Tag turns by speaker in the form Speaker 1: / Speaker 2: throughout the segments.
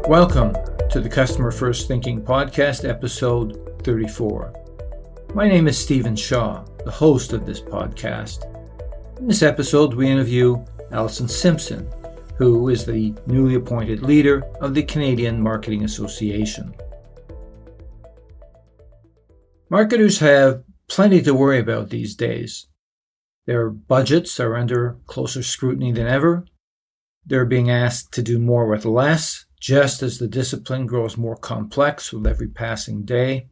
Speaker 1: Welcome to the Customer First Thinking Podcast, episode 34. My name is Stephen Shaw, the host of this podcast. In this episode, we interview Alison Simpson, who is the newly appointed leader of the Canadian Marketing Association. Marketers have plenty to worry about these days. Their budgets are under closer scrutiny than ever. They're being asked to do more with less, just as the discipline grows more complex with every passing day.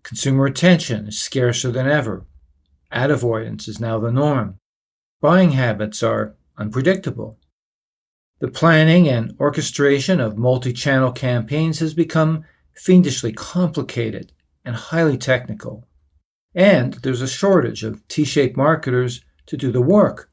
Speaker 1: Consumer attention is scarcer than ever. Ad avoidance is now the norm. Buying habits are unpredictable. The planning and orchestration of multi-channel campaigns has become fiendishly complicated and highly technical. And there's a shortage of T-shaped marketers to do the work.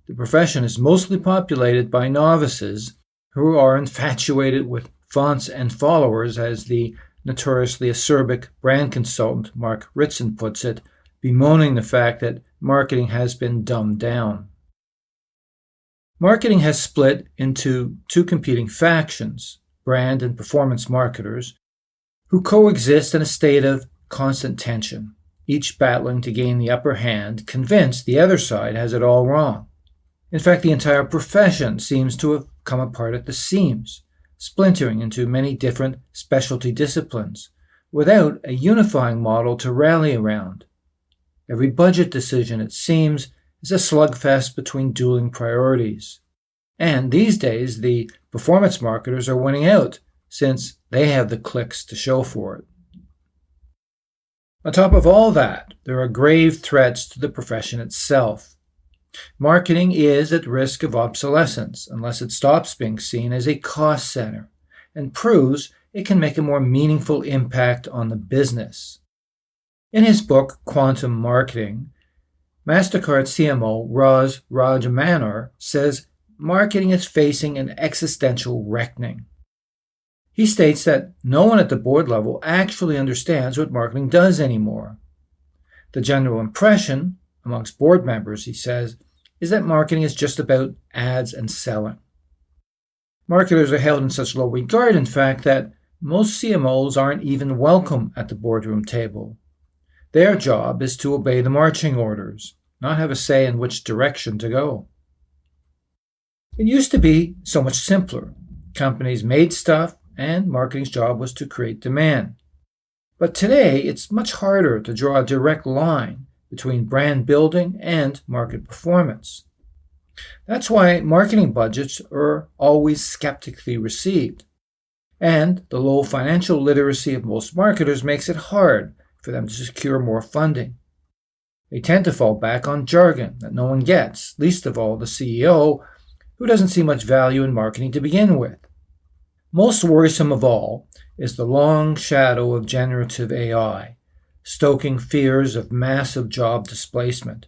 Speaker 1: The profession is mostly populated by novices who are infatuated with fonts and followers, as the notoriously acerbic brand consultant Mark Ritson puts it, bemoaning the fact that marketing has been dumbed down. Marketing has split into two competing factions, brand and performance marketers, who coexist in a state of constant tension, each battling to gain the upper hand, convinced the other side has it all wrong. In fact, the entire profession seems to have come apart at the seams, splintering into many different specialty disciplines, without a unifying model to rally around. Every budget decision, it seems, is a slugfest between dueling priorities. And these days, the performance marketers are winning out, since they have the clicks to show for it. On top of all that, there are grave threats to the profession itself. Marketing is at risk of obsolescence unless it stops being seen as a cost center and proves it can make a more meaningful impact on the business. In his book, Quantum Marketing, MasterCard CMO Raz Rajamanar says marketing is facing an existential reckoning. He states that no one at the board level actually understands what marketing does anymore. The general impression amongst board members, he says, is that marketing is just about ads and selling. Marketers are held in such low regard, in fact, that most CMOs aren't even welcome at the boardroom table. Their job is to obey the marching orders, not have a say in which direction to go. It used to be so much simpler. Companies made stuff, and marketing's job was to create demand. But today, it's much harder to draw a direct line between brand building and market performance. That's why marketing budgets are always skeptically received. And the low financial literacy of most marketers makes it hard for them to secure more funding. They tend to fall back on jargon that no one gets, least of all the CEO, who doesn't see much value in marketing to begin with. Most worrisome of all is the long shadow of generative AI, stoking fears of massive job displacement.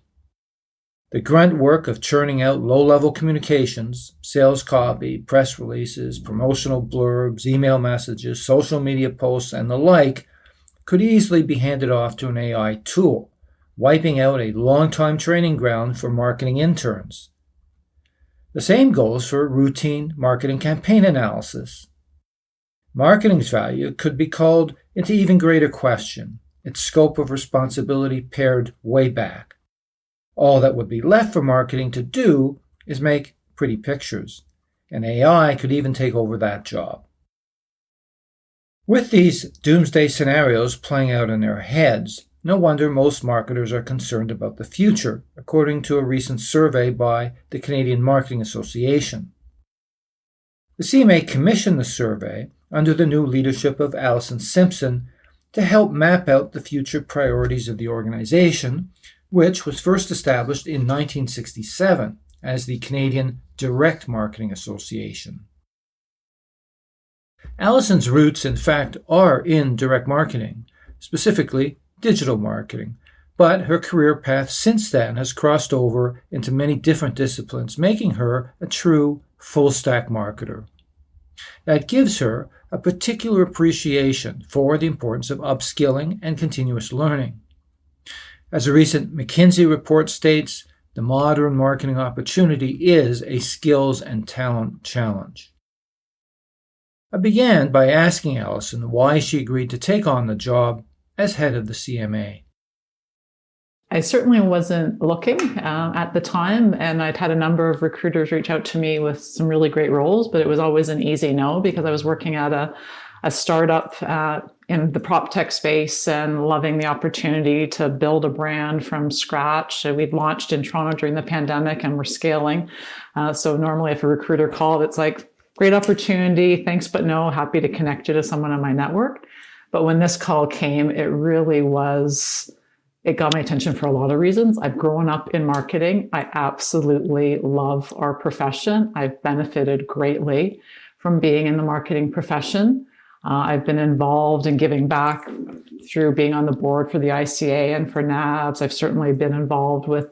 Speaker 1: The grunt work of churning out low-level communications, sales copy, press releases, promotional blurbs, email messages, social media posts, and the like could easily be handed off to an AI tool, wiping out a long-time training ground for marketing interns. The same goes for routine marketing campaign analysis. Marketing's value could be called into even greater question, its scope of responsibility pared way back. All that would be left for marketing to do is make pretty pictures, and AI could even take over that job. With these doomsday scenarios playing out in their heads, no wonder most marketers are concerned about the future, according to a recent survey by the Canadian Marketing Association. The CMA commissioned the survey under the new leadership of Alison Simpson to help map out the future priorities of the organization, which was first established in 1967 as the Canadian Direct Marketing Association. Alison's roots, in fact, are in direct marketing, specifically digital marketing, but her career path since then has crossed over into many different disciplines, making her a true full-stack marketer. That gives her a particular appreciation for the importance of upskilling and continuous learning. As a recent McKinsey report states, the modern marketing opportunity is a skills and talent challenge. I began by asking Alison why she agreed to take on the job as head of the CMA.
Speaker 2: I certainly wasn't looking at the time, and I'd had a number of recruiters reach out to me with some really great roles, but it was always an easy no because I was working at a startup in the prop tech space and loving the opportunity to build a brand from scratch. So we'd launched in Toronto during the pandemic and we're scaling. So normally if a recruiter called, it's like, great opportunity, thanks but no, happy to connect you to someone on my network. But when this call came, it got my attention for a lot of reasons. I've grown up in marketing. I absolutely love our profession. I've benefited greatly from being in the marketing profession. I've been involved in giving back through being on the board for the ICA and for NABS. I've certainly been involved with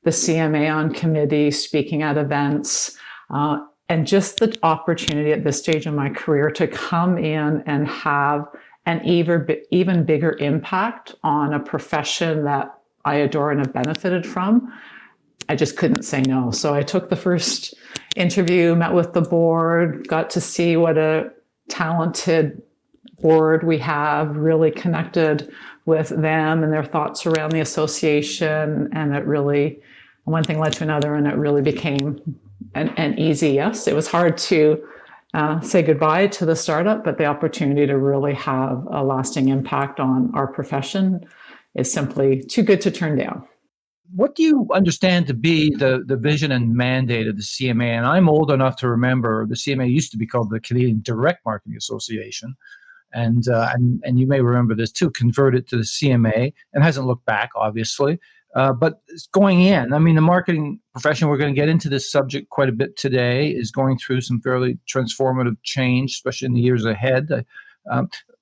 Speaker 2: the CMA on committee, speaking at events, and just the opportunity at this stage in my career to come in and have an even bigger impact on a profession that I adore and have benefited from. I just couldn't say no. So I took the first interview, met with the board, got to see what a talented board we have, really connected with them and their thoughts around the association. And one thing led to another, and it really became an easy yes. It was hard to say goodbye to the startup, but the opportunity to really have a lasting impact on our profession is simply too good to turn down.
Speaker 1: What do you understand to be the vision and mandate of the CMA? And I'm old enough to remember the CMA used to be called the Canadian Direct Marketing Association. And you may remember this too, converted to the CMA and hasn't looked back, obviously. But going in, I mean, the marketing profession, we're going to get into this subject quite a bit today, is going through some fairly transformative change, especially in the years ahead.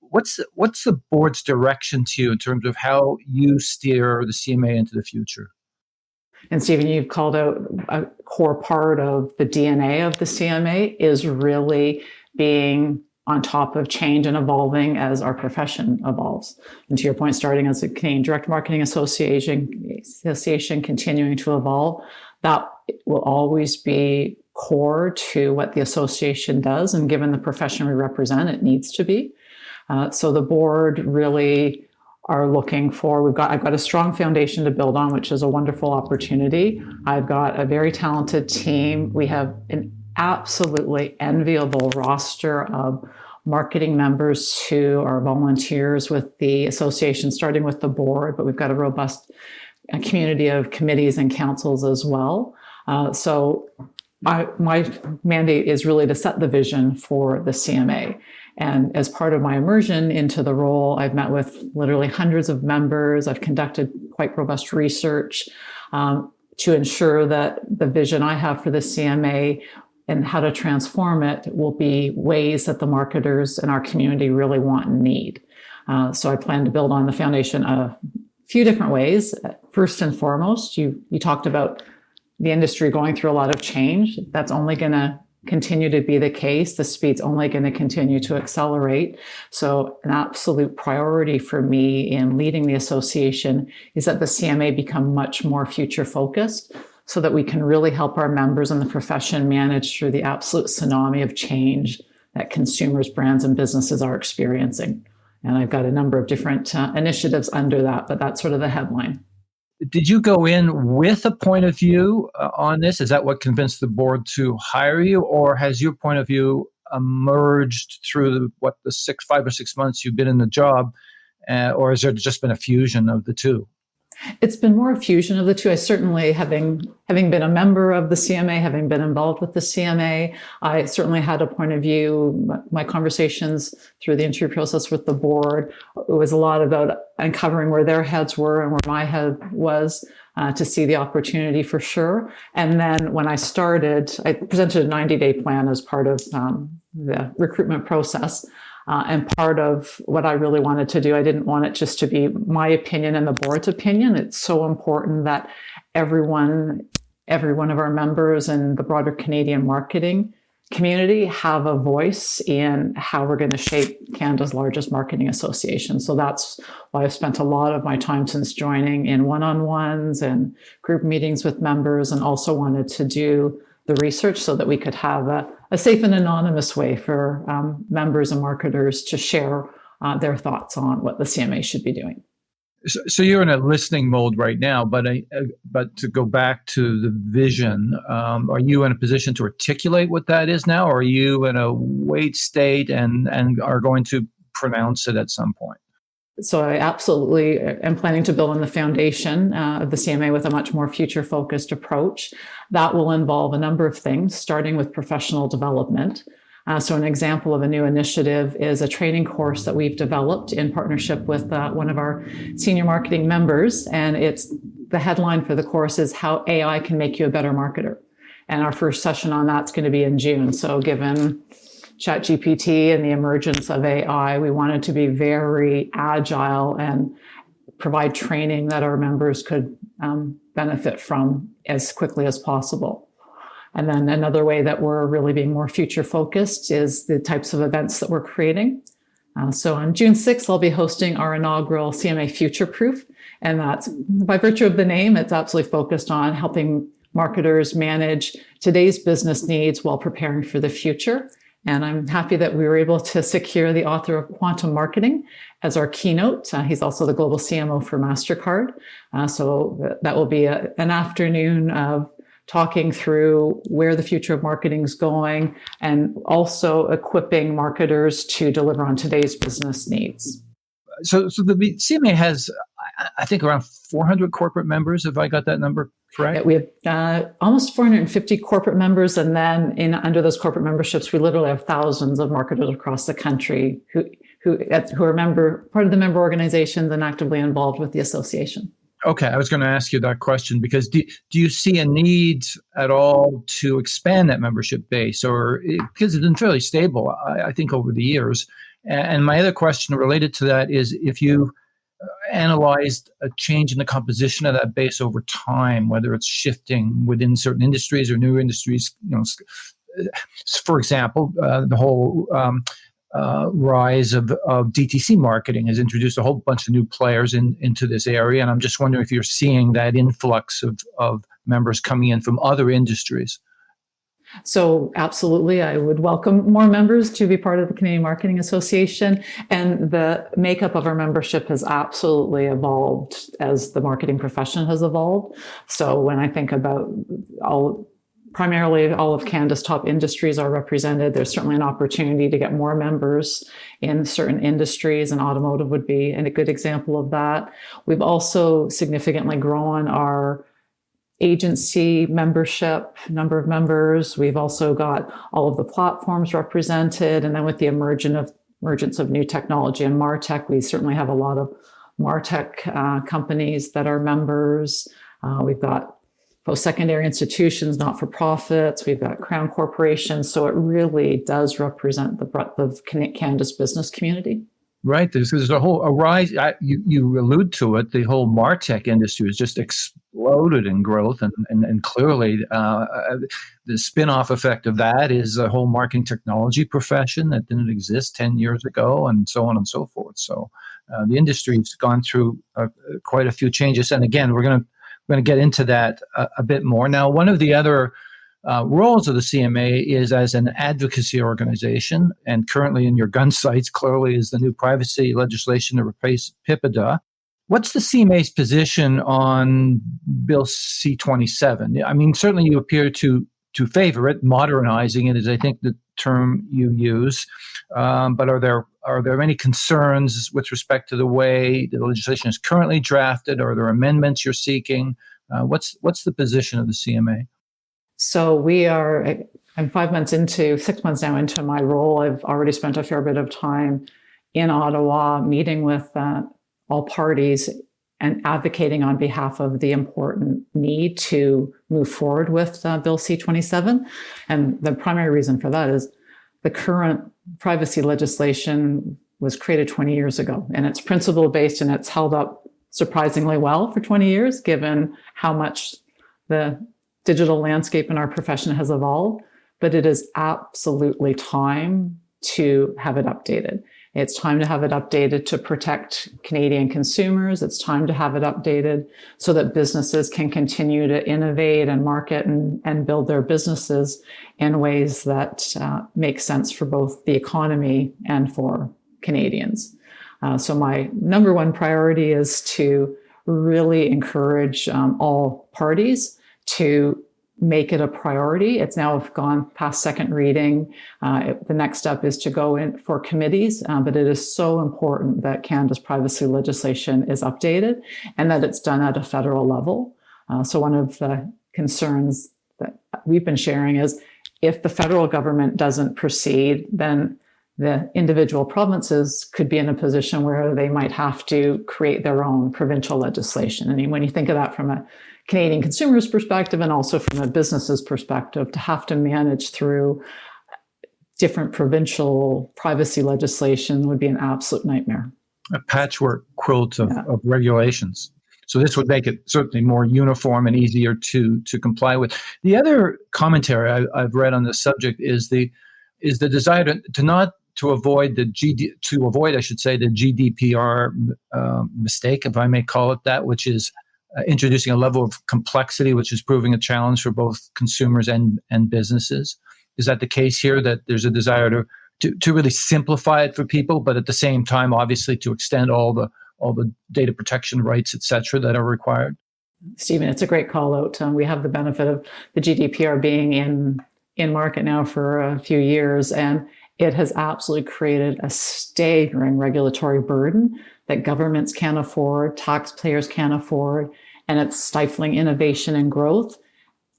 Speaker 1: What's the board's direction to you in terms of how you steer the CMA into the future?
Speaker 2: And Stephen, you've called out a core part of the DNA of the CMA is really being on top of change and evolving as our profession evolves. And to your point, starting as a Canadian Direct Marketing Association, continuing to evolve, that will always be core to what the association does. And given the profession we represent, it needs to be. So the board really are looking for, I've got a strong foundation to build on, which is a wonderful opportunity. I've got a very talented team. We have an absolutely enviable roster of marketing members who are volunteers with the association, starting with the board, but we've got a robust community of committees and councils as well. So my mandate is really to set the vision for the CMA. And as part of my immersion into the role, I've met with literally hundreds of members. I've conducted quite robust research to ensure that the vision I have for the CMA and how to transform it will be ways that the marketers in our community really want and need. So I plan to build on the foundation a few different ways. First and foremost, you talked about the industry going through a lot of change. That's only going to continue to be the case. The speed's only going to continue to accelerate. So an absolute priority for me in leading the association is that the CMA become much more future focused so that we can really help our members in the profession manage through the absolute tsunami of change that consumers, brands, and businesses are experiencing. And I've got a number of different initiatives under that, but that's sort of the headline.
Speaker 1: Did you go in with a point of view on this? Is that what convinced the board to hire you, or has your point of view emerged through the 5 or 6 months you've been in the job, or has there just been a fusion of the two?
Speaker 2: It's been more a fusion of the two. I certainly, having been a member of the CMA, having been involved with the CMA, I certainly had a point of view. My conversations through the interview process with the board, it was a lot about uncovering where their heads were and where my head was to see the opportunity for sure. And then when I started, I presented a 90-day plan as part of the recruitment process. And part of what I really wanted to do, I didn't want it just to be my opinion and the board's opinion. It's so important that every one of our members and the broader Canadian marketing community have a voice in how we're going to shape Canada's largest marketing association. So that's why I've spent a lot of my time since joining in one-on-ones and group meetings with members, and also wanted to do the research so that we could have a safe and anonymous way for members and marketers to share their thoughts on what the CMA should be doing.
Speaker 1: So you're in a listening mode right now, but to go back to the vision, are you in a position to articulate what that is now, or are you in a wait state and are going to pronounce it at some point?
Speaker 2: So I absolutely am planning to build on the foundation of the CMA with a much more future-focused approach. That will involve a number of things, starting with professional development. So an example of a new initiative is a training course that we've developed in partnership with one of our senior marketing members. And the headline for the course is How AI Can Make You a Better Marketer. And our first session on that's going to be in June. So given ChatGPT and the emergence of AI, we wanted to be very agile and provide training that our members could benefit from as quickly as possible. And then another way that we're really being more future focused is the types of events that we're creating. So on June 6th, I'll be hosting our inaugural CMA Future Proof. And that's by virtue of the name, it's absolutely focused on helping marketers manage today's business needs while preparing for the future. And I'm happy that we were able to secure the author of Quantum Marketing as our keynote. He's also the global CMO for MasterCard. So that will be an afternoon of talking through where the future of marketing is going and also equipping marketers to deliver on today's business needs.
Speaker 1: So the CMA has, I think, around 400 corporate members, if I got that number correct?
Speaker 2: We have almost 450 corporate members, and then under those corporate memberships, we literally have thousands of marketers across the country who are part of the member organizations and actively involved with the association.
Speaker 1: Okay, I was going to ask you that question because do you see a need at all to expand that membership base, or because it's been fairly stable, I think, over the years? And my other question related to that is if you analyzed a change in the composition of that base over time, whether it's shifting within certain industries or new industries. For example, the whole rise of DTC marketing has introduced a whole bunch of new players into this area. And I'm just wondering if you're seeing that influx of members coming in from other industries.
Speaker 2: So absolutely, I would welcome more members to be part of the Canadian Marketing Association. And the makeup of our membership has absolutely evolved as the marketing profession has evolved. So when I think about primarily all of Canada's top industries are represented, there's certainly an opportunity to get more members in certain industries, and automotive would be a good example of that. We've also significantly grown our agency membership, number of members. We've also got all of the platforms represented. And then with the emergence of new technology and MarTech, we certainly have a lot of MarTech companies that are members. We've got post-secondary institutions, not-for-profits. We've got Crown corporations. So it really does represent the breadth of Canada's business community. Right.
Speaker 1: There's a rise. You allude to it. The whole MarTech industry has just exploded in growth, and clearly the spin-off effect of that is the whole marketing technology profession that didn't exist 10 years ago, and so on and so forth. So the industry's gone through quite a few changes. And again, we're going to get into that a bit more. Now, one of the other roles of the CMA is as an advocacy organization, and currently in your gun sights clearly is the new privacy legislation to replace PIPEDA. What's the CMA's position on Bill C-27? I mean, certainly you appear to favor it. Modernizing it is, I think, the term you use. But are there any concerns with respect to the way the legislation is currently drafted? Are there amendments you're seeking? What's the position of the CMA?
Speaker 2: So I'm 6 months now into my role. I've already spent a fair bit of time in Ottawa meeting with all parties and advocating on behalf of the important need to move forward with Bill C-27. And the primary reason for that is the current privacy legislation was created 20 years ago, and it's principle-based, and it's held up surprisingly well for 20 years, given how much the digital landscape in our profession has evolved. But it is absolutely time to have it updated. It's time to have it updated to protect Canadian consumers. It's time to have it updated so that businesses can continue to innovate and market and build their businesses in ways that make sense for both the economy and for Canadians. So my number one priority is to really encourage all parties to make it a priority. It's now gone past second reading. The next step is to go in for committees, but it is so important that Canada's privacy legislation is updated and that it's done at a federal level. So one of the concerns that we've been sharing is if the federal government doesn't proceed, then the individual provinces could be in a position where they might have to create their own provincial legislation. And when you think of that from a Canadian consumer's perspective and also from a business's perspective, to have to manage through different provincial privacy legislation would be an absolute nightmare.
Speaker 1: A patchwork quilt of regulations. So this would make it certainly more uniform and easier to comply with. The other commentary I've read on this subject is the desire to avoid the GDPR mistake, if I may call it that, which is introducing a level of complexity which is proving a challenge for both consumers and businesses. Is that the case here, that there's a desire to really simplify it for people, but at the same time, obviously, to extend all the data protection rights, et cetera, that are required?
Speaker 2: Stephen, it's a great call out. We have the benefit of the GDPR being in market now for a few years, and it has absolutely created a staggering regulatory burden that governments can't afford, taxpayers can't afford, and it's stifling innovation and growth.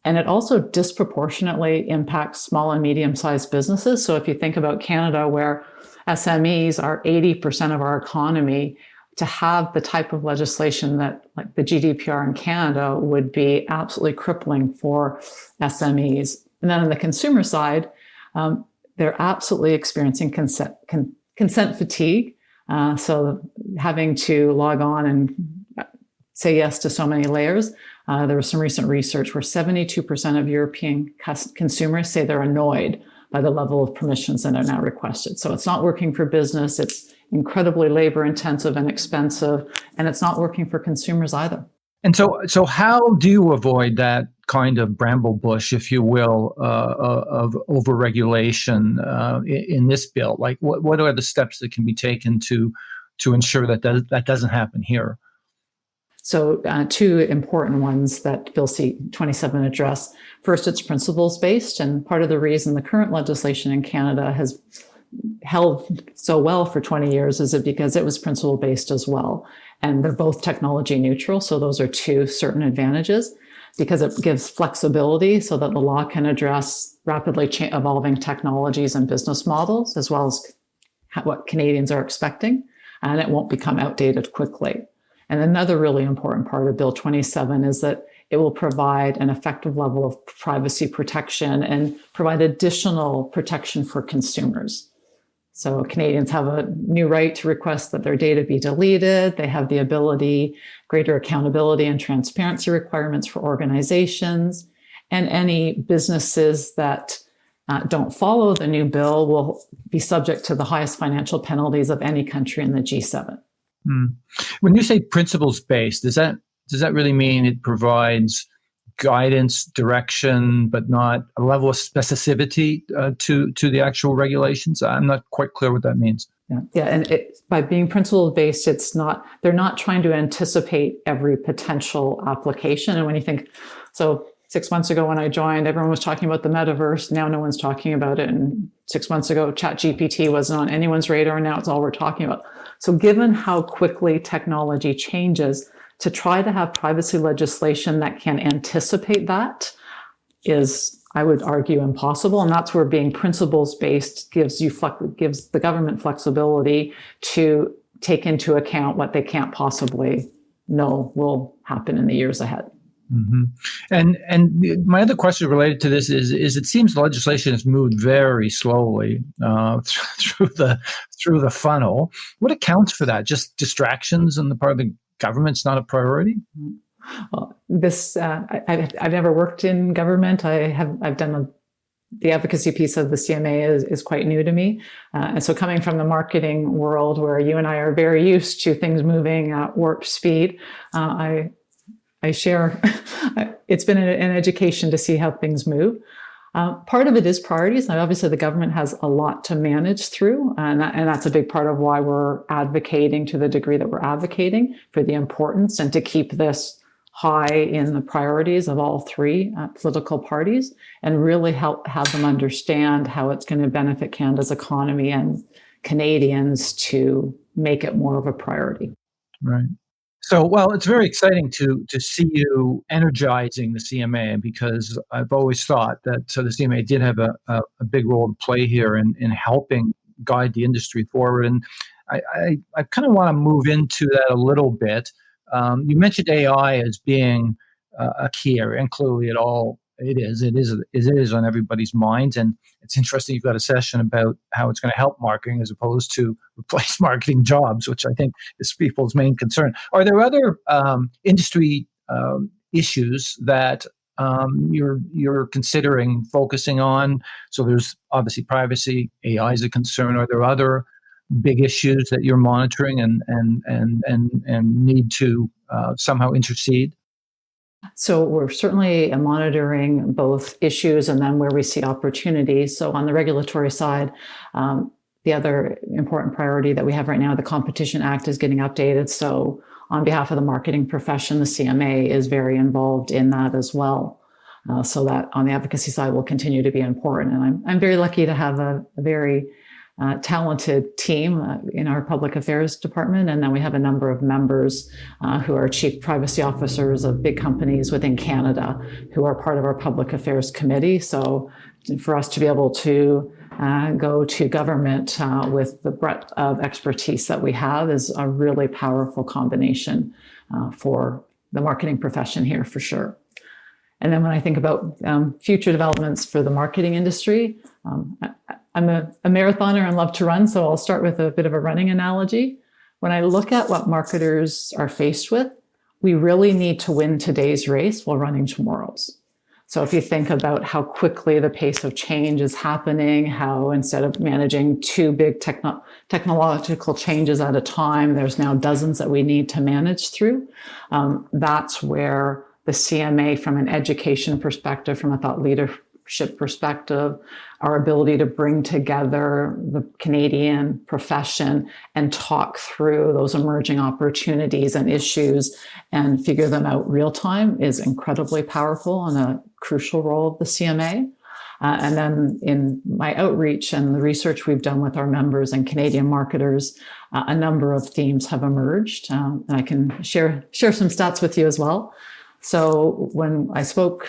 Speaker 2: And it also disproportionately impacts small and medium-sized businesses. So if you think about Canada, where SMEs are 80% of our economy, to have the type of legislation that like the GDPR in Canada would be absolutely crippling for SMEs. And then on the consumer side, they're absolutely experiencing consent fatigue. So having to log on and say yes to so many layers. There was some recent research where 72% of European consumers say they're annoyed by the level of permissions that are now requested. So it's not working for business. It's incredibly labor intensive and expensive, and it's not working for consumers either.
Speaker 1: And so how do you avoid that kind of bramble bush, if you will, of overregulation in this bill? Like, what are the steps that can be taken to ensure that doesn't happen here?
Speaker 2: So two important ones that Bill C-27 address. First, it's principles-based, and part of the reason the current legislation in Canada has held so well for 20 years is because it was principle-based as well. And they're both technology neutral, so those are two certain advantages, because it gives flexibility so that the law can address rapidly evolving technologies and business models, as well as what Canadians are expecting, and it won't become outdated quickly. And another really important part of Bill 27 is that it will provide an effective level of privacy protection and provide additional protection for consumers. So Canadians have a new right to request that their data be deleted. They have the ability, greater accountability and transparency requirements for organizations. And any businesses that don't follow the new bill will be subject to the highest financial penalties of any country in the G7.
Speaker 1: When you say principles-based, does that really mean it provides guidance, direction, but not a level of specificity to the actual regulations? I'm not quite clear what that means.
Speaker 2: Yeah, and by being principle-based, they're not trying to anticipate every potential application. And when you think, so 6 months ago when I joined, everyone was talking about the metaverse. Now no one's talking about it. And 6 months ago, ChatGPT wasn't on anyone's radar. Now it's all we're talking about. So given how quickly technology changes, to try to have privacy legislation that can anticipate that is, I would argue, impossible. And that's where being principles-based gives the government flexibility to take into account what they can't possibly know will happen in the years ahead.
Speaker 1: Mm-hmm. And my other question related to this is it seems the legislation has moved very slowly through the funnel. What accounts for that? Just distractions on the part of the government's not a priority?
Speaker 2: Well, I've never worked in government. I've done the advocacy piece of the CMA is quite new to me. And so coming from the marketing world where you and I are very used to things moving at warp speed, I share, it's been an education to see how things move. Part of it is priorities. Now, obviously, the government has a lot to manage through, and that's a big part of why we're advocating to the degree that we're advocating for the importance and to keep this high in the priorities of all three political parties and really help have them understand how it's going to benefit Canada's economy and Canadians to make it more of a priority.
Speaker 1: Right. So, well, it's very exciting to see you energizing the CMA, because I've always thought that the CMA did have a big role to play here in helping guide the industry forward. And I kind of want to move into that a little bit. You mentioned AI as being a key area, and clearly it is on everybody's minds. And it's interesting you've got a session about how it's going to help marketing as opposed to replace marketing jobs, which I think is people's main concern. Are there other industry issues that you're considering focusing on? So there's obviously privacy, AI is a concern. Are there other big issues that you're monitoring and need to somehow intercede?
Speaker 2: So we're certainly monitoring both issues and then where we see opportunities. So on the regulatory side, the other important priority that we have right now, the Competition Act is getting updated. So on behalf of the marketing profession, the CMA is very involved in that as well. So that on the advocacy side will continue to be important. And I'm very lucky to have a very talented team in our public affairs department. And then we have a number of members who are chief privacy officers of big companies within Canada who are part of our public affairs committee. So for us to be able to go to government with the breadth of expertise that we have is a really powerful combination for the marketing profession here, for sure. And then when I think about future developments for the marketing industry, I'm a marathoner and love to run, so I'll start with a bit of a running analogy. When I look at what marketers are faced with, we really need to win today's race while running tomorrow's. So if you think about how quickly the pace of change is happening, how instead of managing two big technological changes at a time, there's now dozens that we need to manage through. That's where the CMA, from an education perspective, from a thought leadership perspective, our ability to bring together the Canadian profession and talk through those emerging opportunities and issues and figure them out real time is incredibly powerful and a crucial role of the CMA. And then in my outreach and the research we've done with our members and Canadian marketers, a number of themes have emerged. And I can share some stats with you as well. So when I spoke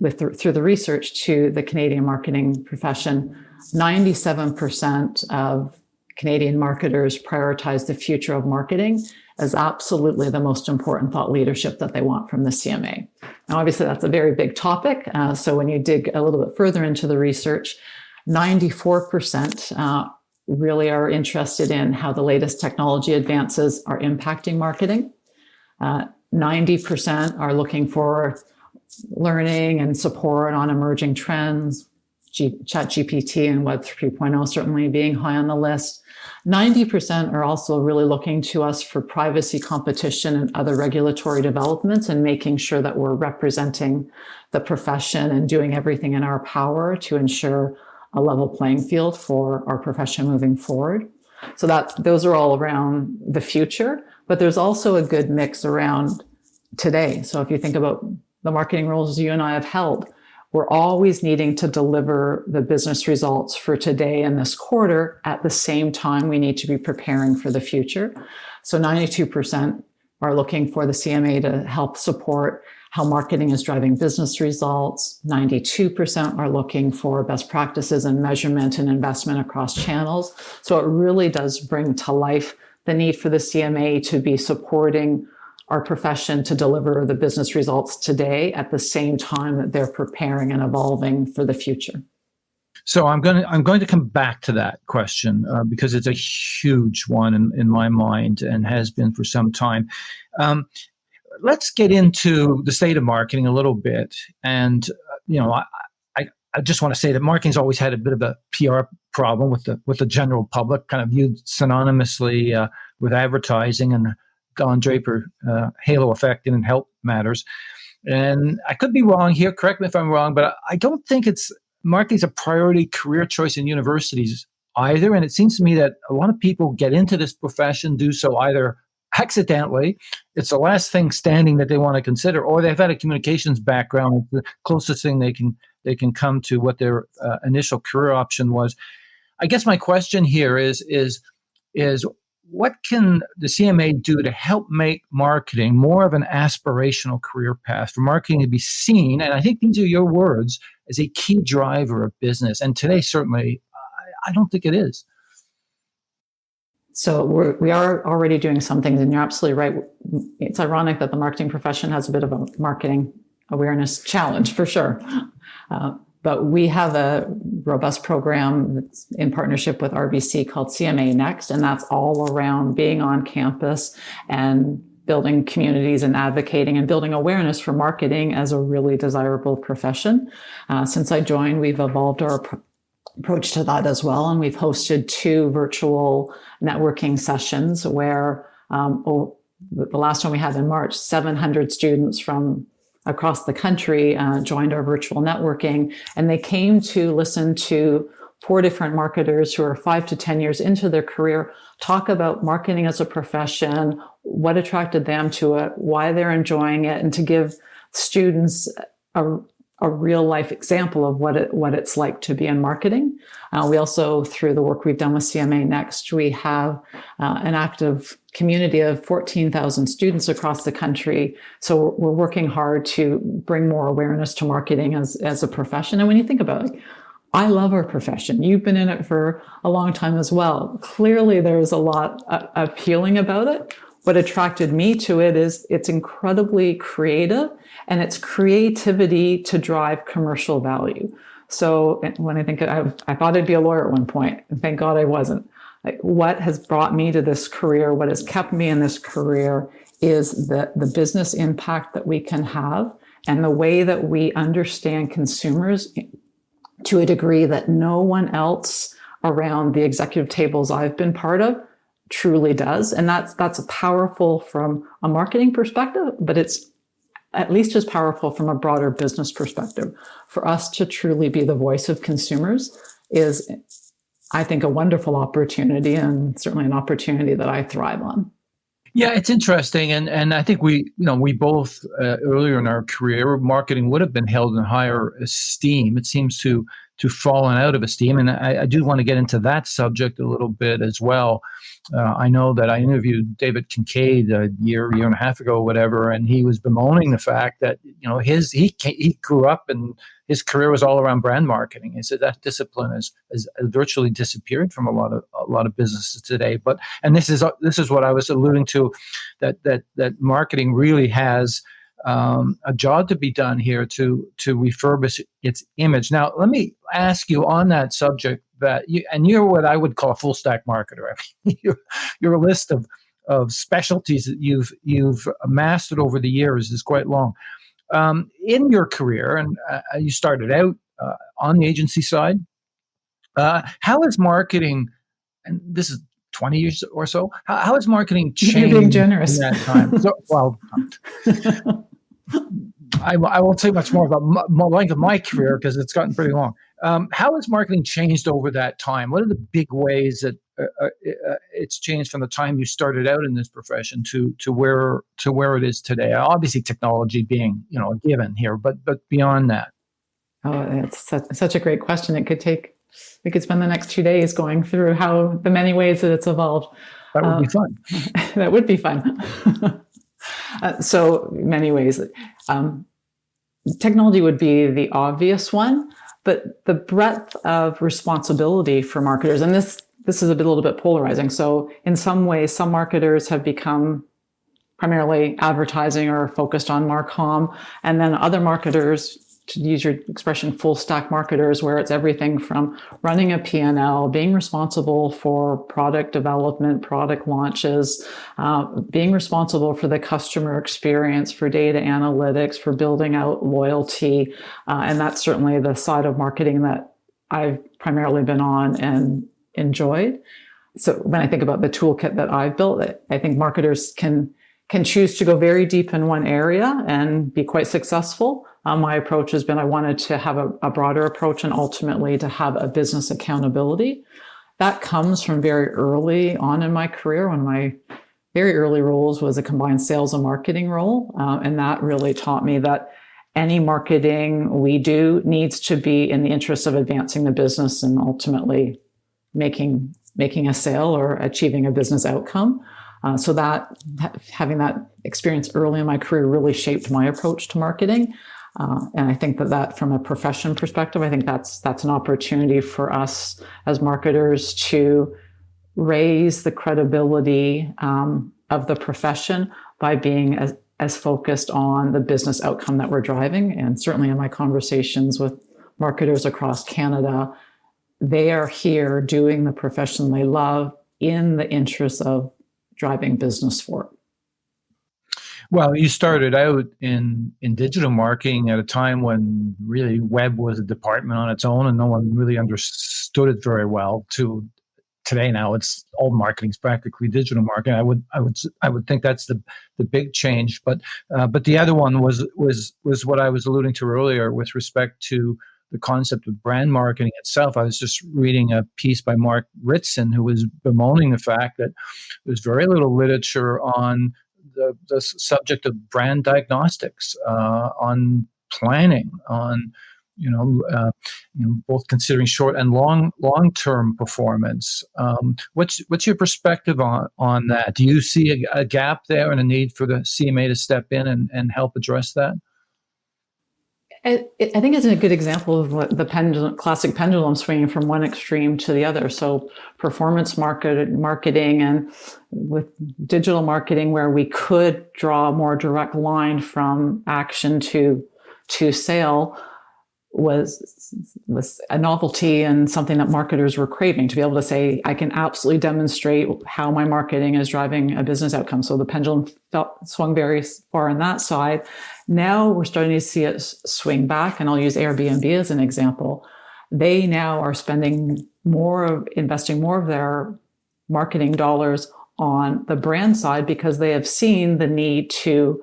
Speaker 2: through the research to the Canadian marketing profession, 97% of Canadian marketers prioritize the future of marketing as absolutely the most important thought leadership that they want from the CMA. Now, obviously, that's a very big topic. So when you dig a little bit further into the research, 94% really are interested in how the latest technology advances are impacting marketing. 90% are looking for learning and support on emerging trends, ChatGPT and Web 3.0 certainly being high on the list. 90% are also really looking to us for privacy, competition, and other regulatory developments and making sure that we're representing the profession and doing everything in our power to ensure a level playing field for our profession moving forward. So those are all around the future, but there's also a good mix around today. So if you think about the marketing roles you and I have held, we're always needing to deliver the business results for today and this quarter. At the same time, we need to be preparing for the future. So 92% are looking for the CMA to help support how marketing is driving business results. 92% are looking for best practices and measurement and investment across channels. So it really does bring to life the need for the CMA to be supporting our profession to deliver the business results today at the same time that they're preparing and evolving for the future.
Speaker 1: So I'm going to come back to that question because it's a huge one in my mind and has been for some time. Let's get into the state of marketing a little bit. And I just want to say that marketing's always had a bit of a PR problem with the general public, kind of viewed synonymously with advertising, and Don Draper halo effect in health matters. And I could be wrong here. Correct me if I'm wrong, but I don't think marketing's a priority career choice in universities either. And it seems to me that a lot of people get into this profession, do so either accidentally, it's the last thing standing that they want to consider, or they've had a communications background. It's the closest thing they can come to what their initial career option was. I guess my question here is what can the CMA do to help make marketing more of an aspirational career path, for marketing to be seen, and I think these are your words, as a key driver of business? And today, certainly, I don't think it is.
Speaker 2: So we are already doing some things, and you're absolutely right. It's ironic that the marketing profession has a bit of a marketing awareness challenge, for sure. But we have a robust program that's in partnership with RBC called CMA Next, and that's all around being on campus and building communities and advocating and building awareness for marketing as a really desirable profession. Since I joined, we've evolved our approach to that as well, and we've hosted 2 virtual networking sessions where the last one we had in March, 700 students from across the country joined our virtual networking, and they came to listen to 4 different marketers who are 5 to 10 years into their career talk about marketing as a profession, what attracted them to it, why they're enjoying it, and to give students a real life example of what it's like to be in marketing. We also, through the work we've done with CMA Next, we have an active community of 14,000 students across the country. So we're working hard to bring more awareness to marketing as a profession. And when you think about it, I love our profession. You've been in it for a long time as well. Clearly, there's a lot appealing about it. What attracted me to it is it's incredibly creative, and it's creativity to drive commercial value. So when I think I thought I'd be a lawyer at one point, and thank God I wasn't. Like, what has brought me to this career, what has kept me in this career, is the business impact that we can have and the way that we understand consumers to a degree that no one else around the executive tables I've been part of truly does. And that's powerful from a marketing perspective, but it's at least as powerful from a broader business perspective. For us to truly be the voice of consumers is, I think, a wonderful opportunity, and certainly an opportunity that I thrive on.
Speaker 1: Yeah, it's interesting, and I think we both earlier in our career, marketing would have been held in higher esteem. It seems to fallen out of esteem, and I do want to get into that subject a little bit as well. I know that I interviewed David Kincaid a year and a half ago, or whatever, and he was bemoaning the fact that he grew up and his career was all around brand marketing. He said that discipline has virtually disappeared from a lot of businesses today. And this is what I was alluding to, that marketing really has a job to be done here to refurbish its image. Now, let me ask you on that subject that you're what I would call a full stack marketer. I mean, your list of specialties that you've mastered over the years is quite long. In your career, and you started out on the agency side, how has marketing, and this is 20 years or so, how has marketing changed?
Speaker 2: You're being generous.
Speaker 1: In that time? So, well, I won't say much more about the length of my career because it's gotten pretty long. How has marketing changed over that time? What are the big ways that it's changed from the time you started out in this profession to where it is today? Obviously, technology being a given here, but beyond that.
Speaker 2: Oh, it's such a great question. We could spend the next 2 days going through how the many ways that it's evolved.
Speaker 1: That would be fun.
Speaker 2: That would be fun. So many ways. Technology would be the obvious one, but the breadth of responsibility for marketers, and this is a little bit polarizing. So in some ways, some marketers have become primarily advertising or focused on marcom, and then other marketers to use your expression, full stack marketers, where it's everything from running a P&L, being responsible for product development, product launches, being responsible for the customer experience, for data analytics, for building out loyalty. And that's certainly the side of marketing that I've primarily been on and enjoyed. So when I think about the toolkit that I've built, I think marketers can choose to go very deep in one area and be quite successful. My approach has been I wanted to have a broader approach and ultimately to have a business accountability. That comes from very early on in my career. One of my very early roles was a combined sales and marketing role. And that really taught me that any marketing we do needs to be in the interest of advancing the business and ultimately making a sale or achieving a business outcome. So that having that experience early in my career really shaped my approach to marketing. And I think that from a profession perspective, I think that's an opportunity for us as marketers to raise the credibility of the profession by being as focused on the business outcome that we're driving. And certainly in my conversations with marketers across Canada, they are here doing the profession they love in the interest of driving business forward.
Speaker 1: Well, you started out in digital marketing at a time when really web was a department on its own and no one really understood it very well. To today, now it's all marketing's practically digital marketing. I would think that's the big change. But the other one was what I was alluding to earlier with respect to the concept of brand marketing itself. I was just reading a piece by Mark Ritson, who was bemoaning the fact that there's very little literature on the subject of brand diagnostics, on planning, on both considering short and long-term performance. What's your perspective on that? Do you see a gap there and a need for the CMA to step in and help address that?
Speaker 2: I think it's a good example of what the classic pendulum swinging from one extreme to the other. So performance marketing and with digital marketing, where we could draw a more direct line from action to sale, was a novelty and something that marketers were craving, to be able to say, I can absolutely demonstrate how my marketing is driving a business outcome. So the pendulum swung very far on that side. Now we're starting to see it swing back, and I'll use Airbnb as an example. They now are investing more of their marketing dollars on the brand side because they have seen the need to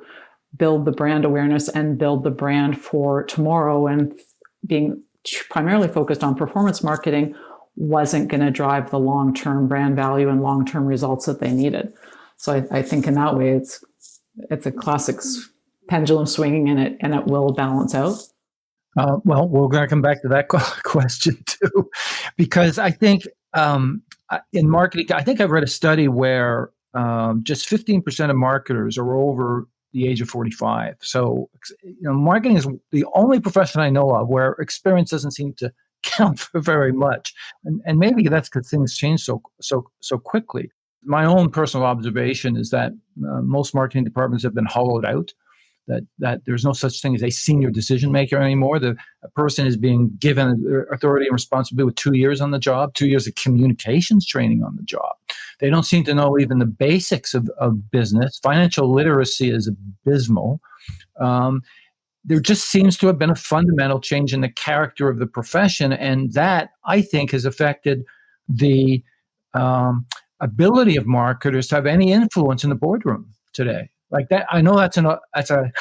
Speaker 2: build the brand awareness and build the brand for tomorrow, and being primarily focused on performance marketing wasn't going to drive the long-term brand value and long-term results that they needed. So I think in that way, it's a classic pendulum swinging, and it will balance out.
Speaker 1: Well, we're going to come back to that question too, because I think in marketing, I think I've read a study where just 15% of marketers are over the age of 45. So, marketing is the only profession I know of where experience doesn't seem to count for very much, and maybe that's because things change so quickly. My own personal observation is that most marketing departments have been hollowed out. That there's no such thing as a senior decision maker anymore. A person is being given authority and responsibility with 2 years on the job, 2 years of communications training on the job. They don't seem to know even the basics of business. Financial literacy is abysmal. There just seems to have been a fundamental change in the character of the profession, and that, I think, has affected the ability of marketers to have any influence in the boardroom today. Like that, I know that's a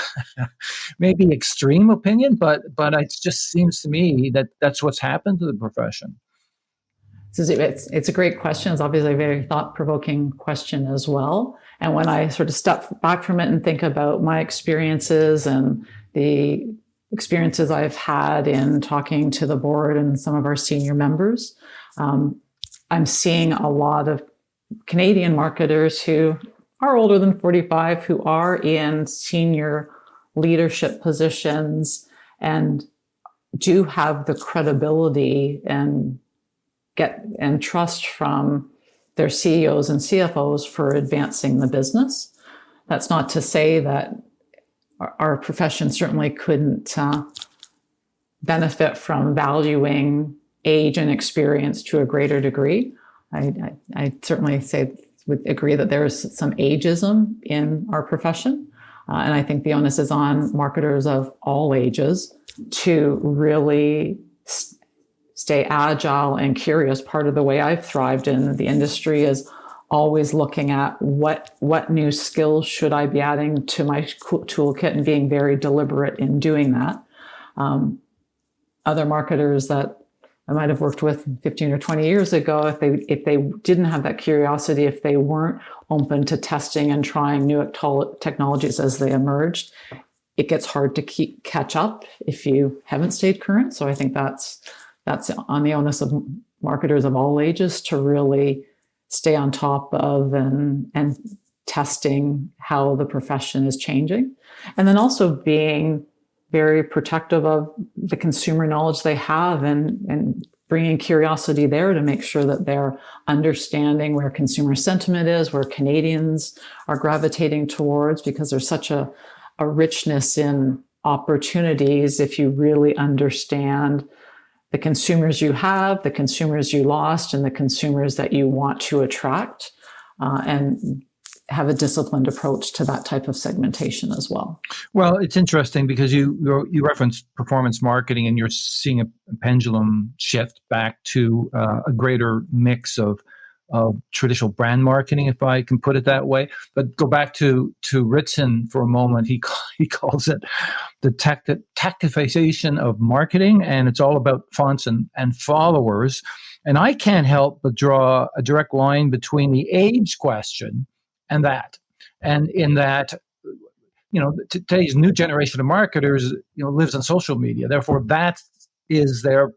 Speaker 1: maybe extreme opinion, but it just seems to me that that's what's happened to the profession.
Speaker 2: It's a great question. It's obviously a very thought-provoking question as well. And when I sort of step back from it and think about my experiences and the experiences I've had in talking to the board and some of our senior members, I'm seeing a lot of Canadian marketers who are older than 45, who are in senior leadership positions and do have the credibility and trust from their CEOs and CFOs for advancing the business. That's not to say that our profession certainly couldn't benefit from valuing age and experience to a greater degree. I certainly would agree that there is some ageism in our profession. And I think the onus is on marketers of all ages to really stay agile and curious. Part of the way I've thrived in the industry is always looking at what new skills should I be adding to my toolkit and being very deliberate in doing that. Other marketers that I might have worked with 15 or 20 years ago, if they didn't have that curiosity, if they weren't open to testing and trying new technologies as they emerged, it gets hard to catch up if you haven't stayed current. So I think that's on the onus of marketers of all ages to really stay on top of and testing how the profession is changing. And then also being very protective of the consumer knowledge they have and bringing curiosity there to make sure that they're understanding where consumer sentiment is, where Canadians are gravitating towards, because there's such a richness in opportunities if you really understand the consumers you have, the consumers you lost, and the consumers that you want to attract, and have a disciplined approach to that type of segmentation as well.
Speaker 1: Well, it's interesting because you referenced performance marketing, and you're seeing a pendulum shift back to a greater mix of traditional brand marketing, if I can put it that way. But go back to Ritson for a moment. He calls it the tactification of marketing, and it's all about fonts and followers. And I can't help but draw a direct line between the age question and that. And in that, today's new generation of marketers, lives on social media. Therefore, that is their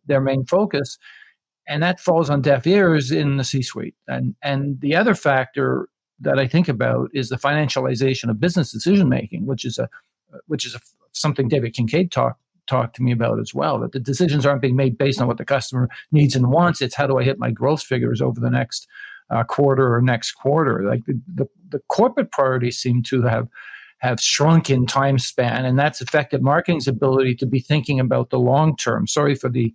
Speaker 1: main focus. And that falls on deaf ears in the C-suite. And the other factor that I think about is the financialization of business decision making, which is something David Kincaid talked to me about as well. That the decisions aren't being made based on what the customer needs and wants. It's how do I hit my growth figures over the next quarter or next quarter. Like the corporate priorities seem to have shrunk in time span, and that's affected marketing's ability to be thinking about the long term. Sorry for the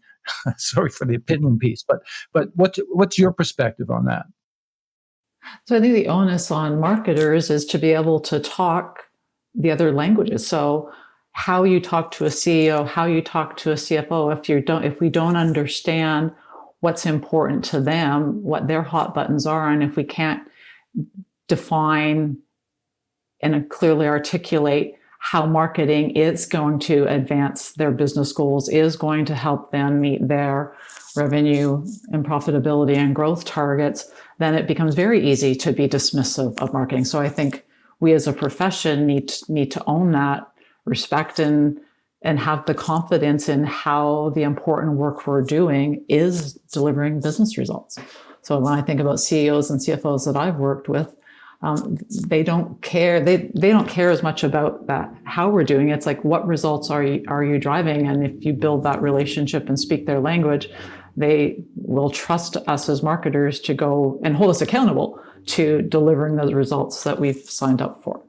Speaker 1: opinion piece, but what's your perspective on that?
Speaker 2: So I think the onus on marketers is to be able to talk the other languages. So how you talk to a CEO, how you talk to a CFO, if we don't understand what's important to them, what their hot buttons are, and if we can't define and clearly articulate how marketing is going to advance their business goals, is going to help them meet their revenue and profitability and growth targets, then it becomes very easy to be dismissive of marketing. So I think we as a profession need to own that, respect and have the confidence in how the important work we're doing is delivering business results. So when I think about CEOs and CFOs that I've worked with, they don't care. They don't care as much about that, how we're doing it. It's like, what results are you driving? And if you build that relationship and speak their language, they will trust us as marketers to go and hold us accountable to delivering those results that we've signed up for.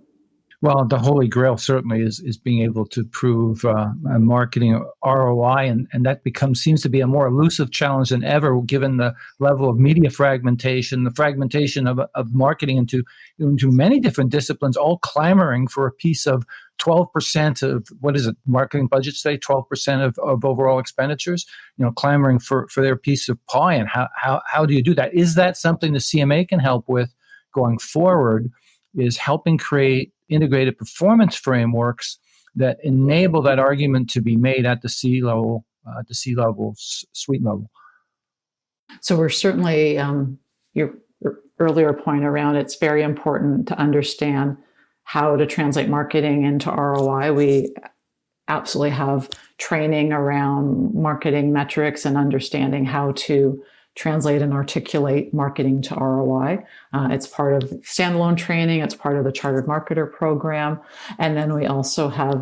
Speaker 1: Well, the holy grail certainly is being able to prove a marketing ROI, and that seems to be a more elusive challenge than ever, given the level of media fragmentation, the fragmentation of marketing into many different disciplines, all clamoring for a piece of 12% of, what is it, marketing budgets today, 12% of overall expenditures, clamoring for their piece of pie. And how do you do that? Is that something the CMA can help with going forward, is helping create integrated performance frameworks that enable that argument to be made at the C-level, suite level?
Speaker 2: So we're certainly, your earlier point around, it's very important to understand how to translate marketing into ROI. We absolutely have training around marketing metrics and understanding how to translate and articulate marketing to ROI. It's part of standalone training. It's part of the Chartered Marketer program. And then we also have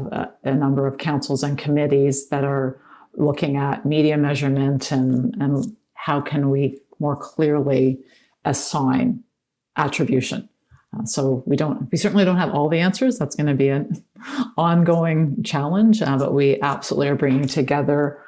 Speaker 2: a number of councils and committees that are looking at media measurement and how can we more clearly assign attribution. So we certainly don't have all the answers. That's going to be an ongoing challenge, but we absolutely are bringing together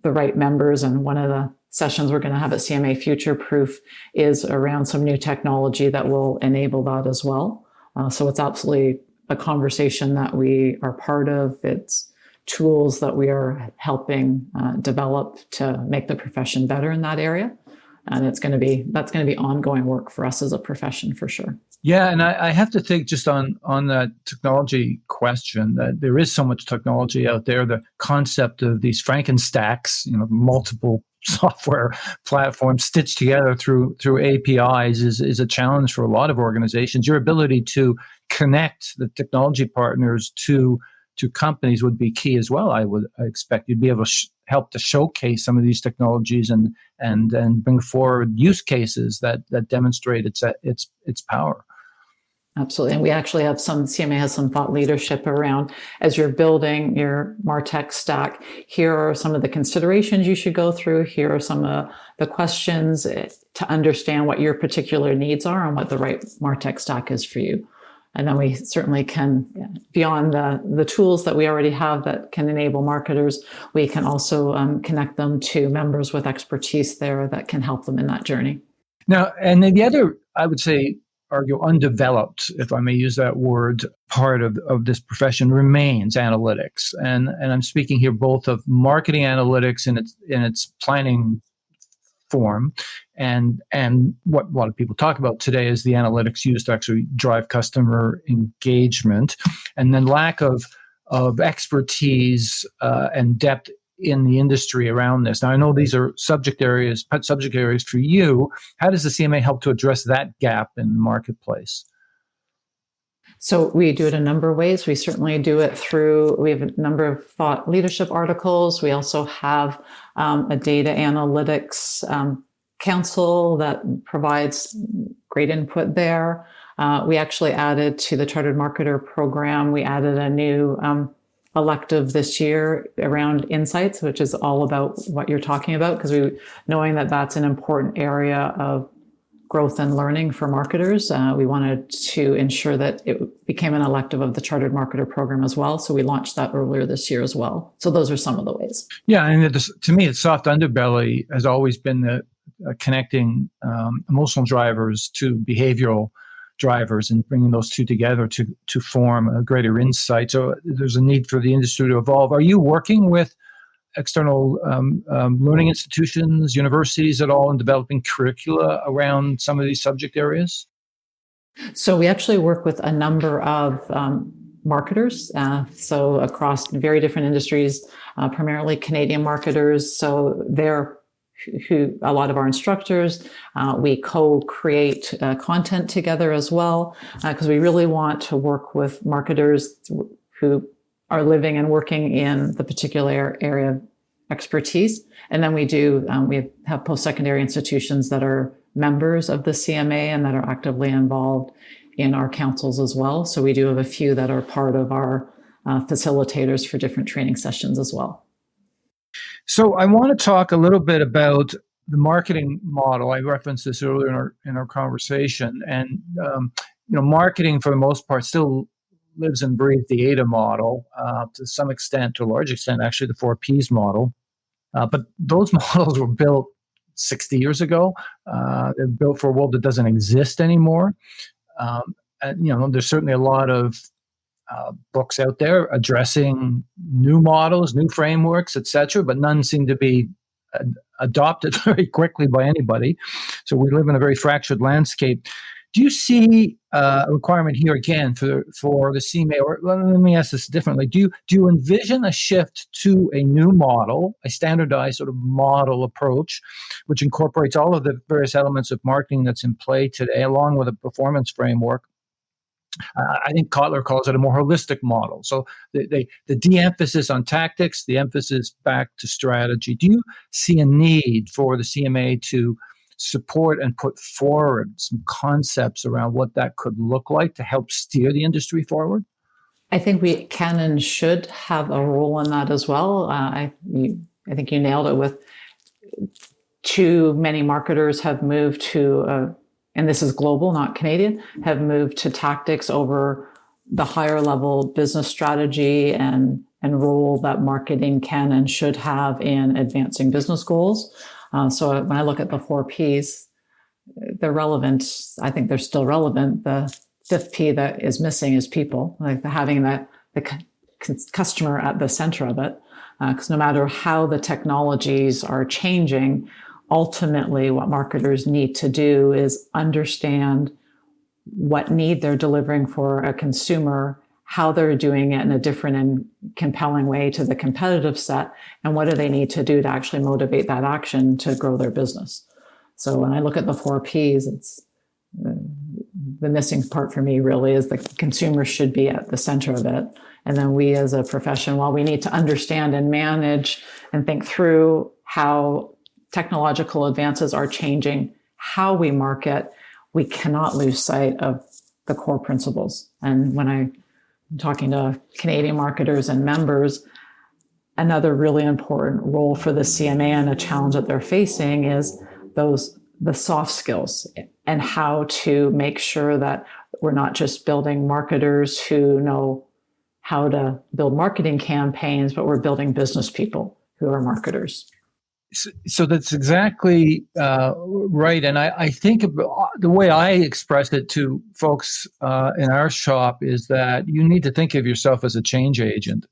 Speaker 2: the right members. And one of the sessions we're going to have at CMA Future Proof is around some new technology that will enable that as well. So it's absolutely a conversation that we are part of. It's tools that we are helping develop to make the profession better in that area. And that's going to be ongoing work for us as a profession for sure.
Speaker 1: Yeah, and I have to think just on that technology question that there is so much technology out there. The concept of these Frankenstacks, multiple software platforms stitched together through APIs is a challenge for a lot of organizations. Your ability to connect the technology partners to companies would be key as well. I expect you'd be able to help to showcase some of these technologies and bring forward use cases that demonstrate its power.
Speaker 2: Absolutely. And we actually have CMA has some thought leadership around as you're building your MarTech stack. Here are some of the considerations you should go through. Here are some of the questions to understand what your particular needs are and what the right MarTech stack is for you. And then we certainly can, beyond the tools that we already have that can enable marketers, we can also connect them to members with expertise there that can help them in that journey.
Speaker 1: Now, and then the other, I would say, argue undeveloped, if I may use that word, part of this profession remains analytics. And I'm speaking here both of marketing analytics in its planning form and what a lot of people talk about today is the analytics used to actually drive customer engagement, and then lack of expertise and depth in the industry around this. Now, I know these are subject areas for you. How does the CMA help to address that gap in the marketplace?
Speaker 2: So we do it a number of ways. We certainly do it we have a number of thought leadership articles. We also have a data analytics council that provides great input there. We actually added to the Chartered Marketer program, we added a new elective this year around insights, which is all about what you're talking about, because knowing that that's an important area of growth and learning for marketers, we wanted to ensure that it became an elective of the Chartered Marketer program as well. So we launched that earlier this year as well. So those are some of the ways.
Speaker 1: Yeah, and to me, the soft underbelly has always been the connecting emotional drivers to behavioral drivers and bringing those two together to form a greater insight. So there's a need for the industry to evolve. Are you working with external learning institutions, universities at all in developing curricula around some of these subject areas?
Speaker 2: So we actually work with a number of marketers, so across very different industries, primarily Canadian marketers. So they're a lot of our instructors, we co-create content together as well, because we really want to work with marketers who are living and working in the particular area of expertise. And then we have post-secondary institutions that are members of the CMA and that are actively involved in our councils as well. So we do have a few that are part of our facilitators for different training sessions as well.
Speaker 1: So I want to talk a little bit about the marketing model. I referenced this earlier in our conversation, and marketing for the most part still lives and breathes the ADA model to some extent, to a large extent, actually the 4Ps model. But those models were built 60 years ago. They're built for a world that doesn't exist anymore. There's certainly a lot of books out there addressing new models, new frameworks, etc., but none seem to be adopted very quickly by anybody. So we live in a very fractured landscape. Do you see a requirement here again for the CMA, or let me ask this differently? Do you envision a shift to a new model, a standardized sort of model approach, which incorporates all of the various elements of marketing that's in play today, along with a performance framework? I think Kotler calls it a more holistic model. So the de-emphasis on tactics, the emphasis back to strategy. Do you see a need for the CMA to support and put forward some concepts around what that could look like to help steer the industry forward?
Speaker 2: I think we can and should have a role in that as well. I think you nailed it with too many marketers have moved to and this is global, not Canadian, have moved to tactics over the higher level business strategy and role that marketing can and should have in advancing business goals. So when I look at the 4Ps, they're relevant. I think they're still relevant. The fifth P that is missing is people, like having the customer at the center of it. Because no matter how the technologies are changing, ultimately what marketers need to do is understand what need they're delivering for a consumer, how they're doing it in a different and compelling way to the competitive set, and what do they need to do to actually motivate that action to grow their business. So when I look at the 4Ps, it's the missing part for me really is the consumer should be at the center of it. And then we as a profession, while we need to understand and manage and think through how technological advances are changing how we market, we cannot lose sight of the core principles. And when I'm talking to Canadian marketers and members, another really important role for the CMA and a challenge that they're facing is the soft skills and how to make sure that we're not just building marketers who know how to build marketing campaigns, but we're building business people who are marketers.
Speaker 1: So that's exactly right. And I think the way I express it to folks in our shop is that you need to think of yourself as a change agent.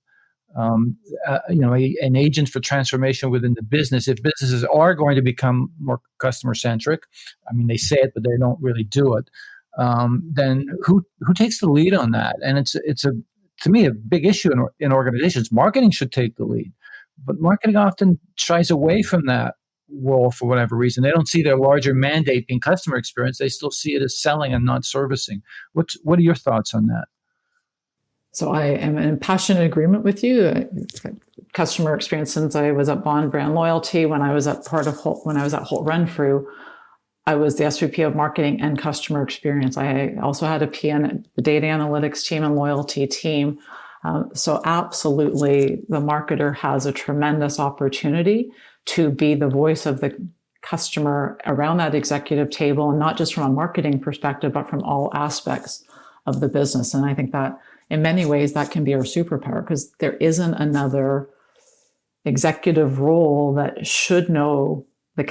Speaker 1: An agent for transformation within the business. If businesses are going to become more customer centric, I mean, they say it, but they don't really do it. Then who takes the lead on that? And it's to me a big issue in organizations. Marketing should take the lead, but marketing often shies away from that role for whatever reason. They don't see their larger mandate being customer experience. They still see it as selling and not servicing. What are your thoughts on that?
Speaker 2: So I am in passionate agreement with you. Customer experience since I was at Bond Brand Loyalty, when I was at Holt Renfrew, I was the SVP of marketing and customer experience. I also had a PN, the data analytics team and loyalty team. So absolutely, the marketer has a tremendous opportunity to be the voice of the customer around that executive table, and not just from a marketing perspective, but from all aspects of the business. And I think that in many ways, that can be our superpower, because there isn't another executive role that should know the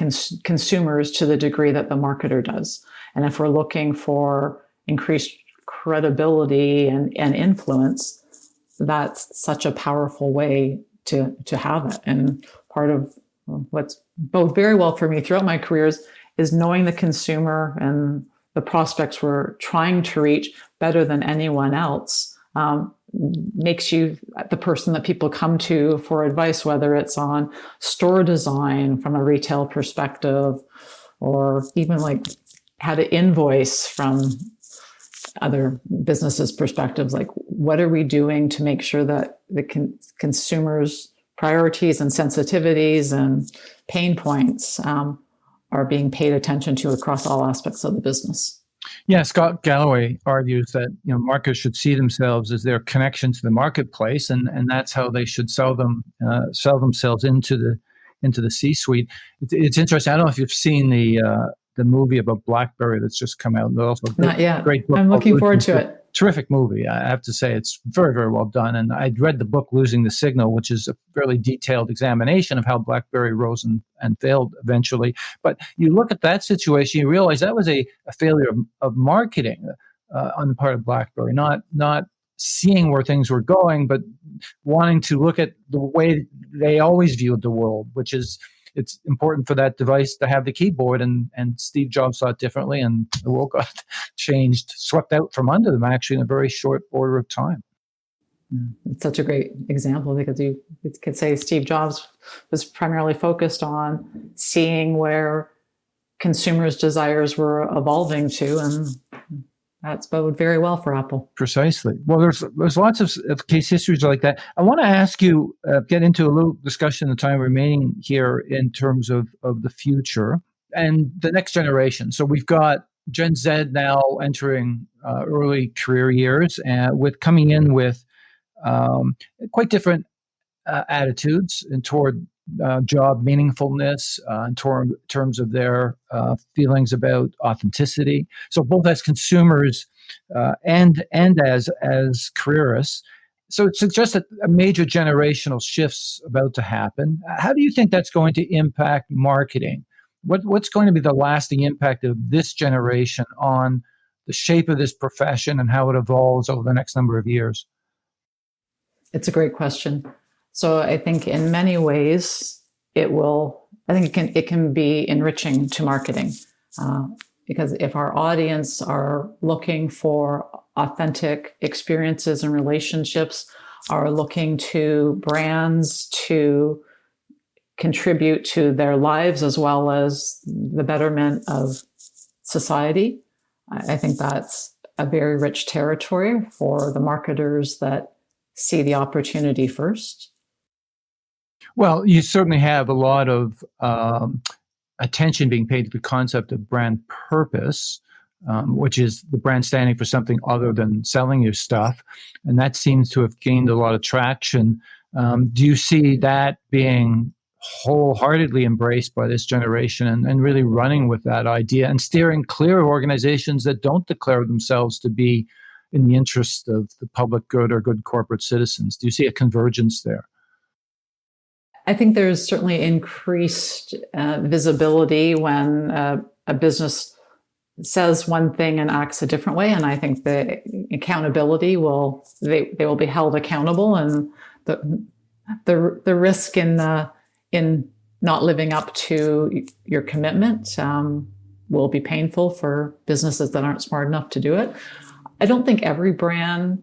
Speaker 2: consumers to the degree that the marketer does. And if we're looking for increased credibility and influence, that's such a powerful way to have it. And part of what's both very well for me throughout my careers is knowing the consumer and the prospects we're trying to reach better than anyone else. Makes you the person that people come to for advice, whether it's on store design from a retail perspective, or even like how to invoice from other businesses' perspectives. Like, what are we doing to make sure that the consumers' priorities and sensitivities and pain points are being paid attention to across all aspects of the business?
Speaker 1: Yeah, Scott Galloway argues that marketers should see themselves as their connection to the marketplace, and that's how they should sell themselves into the C-suite. It's interesting. I don't know if you've seen the movie about BlackBerry that's just come out. Also
Speaker 2: Not yet.
Speaker 1: Great book.
Speaker 2: I'm looking forward to it.
Speaker 1: Terrific movie. I have to say it's very, very well done. And I'd read the book Losing the Signal, which is a fairly detailed examination of how BlackBerry rose and failed eventually. But you look at that situation, you realize that was a failure of marketing on the part of BlackBerry, not seeing where things were going, but wanting to look at the way they always viewed the world, which is it's important for that device to have the keyboard, and Steve Jobs saw it differently, and the world got changed, swept out from under them actually in a very short order of time.
Speaker 2: It's such a great example, because you could say Steve Jobs was primarily focused on seeing where consumers' desires were evolving to, and that's boded very well for Apple.
Speaker 1: Precisely. Well, there's lots of case histories like that. I want to ask you, get into a little discussion in the time remaining here in terms of the future and the next generation. So we've got Gen Z now entering early career years, with coming in with quite different attitudes and toward job meaningfulness, in terms of their feelings about authenticity. So both as consumers and as careerists. So it suggests that a major generational shift's about to happen. How do you think that's going to impact marketing? What's going to be the lasting impact of this generation on the shape of this profession and how it evolves over the next number of years?
Speaker 2: It's a great question. So I think in many ways I think it can be enriching to marketing. Because if our audience are looking for authentic experiences and relationships, are looking to brands to contribute to their lives as well as the betterment of society, I think that's a very rich territory for the marketers that see the opportunity first.
Speaker 1: Well, you certainly have a lot of attention being paid to the concept of brand purpose, which is the brand standing for something other than selling your stuff. And that seems to have gained a lot of traction. Do you see that being wholeheartedly embraced by this generation and really running with that idea and steering clear of organizations that don't declare themselves to be in the interest of the public good or good corporate citizens? Do you see a convergence there?
Speaker 2: I think there's certainly increased visibility when a business says one thing and acts a different way, and I think the accountability they will be held accountable, and the risk in not living up to your commitment will be painful for businesses that aren't smart enough to do it. I don't think every brand